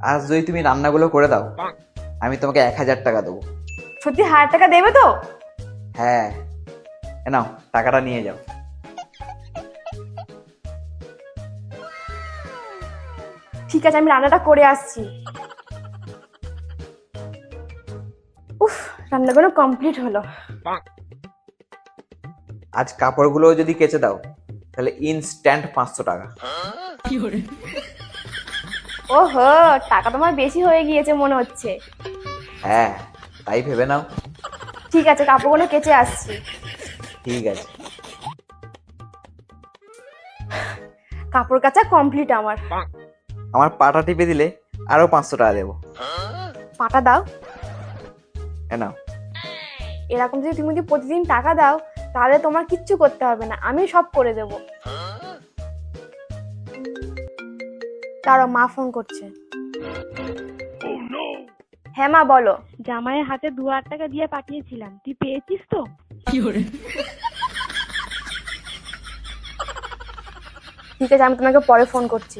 আজ যদি তুমি রান্নাগুলো করে দাও, আমি তোমাকে 1000 টাকা দেবো। সত্যি 1000 টাকা দেবে তো? হ্যাঁ, এ নাও টাকাটা নিয়ে যাও। ঠিক আছে, আমি রান্নাটা করে আসছি। উফ, রান্নাগুলো কমপ্লিট হলো। আজ কাপড়গুলো যদি কেচে দাও তাহলে ইনস্ট্যান্ট 500 টাকা। ওহো, টাকা তোমার বেশি হয়ে গিয়েছে মনে হচ্ছে। হ্যাঁ, তাই ভেবে নাও। ঠিক আছে, কাপড়গুলো কেচে আসছি। ঠিক আছে। কাপড় কাচা কমপ্লিট আমার। আমার পাটা টিপে দিলে আরো 500 টাকা দেবো। পাটা দাও। এ নাও। এরকম যদি প্রতিদিন টাকা দাও তাহলে তোমার কিচ্ছু করতে হবে না, আমি সব করে দেব। দাঁড়াও, মা ফোন করছে। হ্যাঁ মা, বলো। জামাইয়ের হাতে 2000 টাকা দিয়ে পাঠিয়েছিলাম, তুই পেয়েছিস তো? ঠিক আছে, আমি তোমাকে পরে ফোন করছি।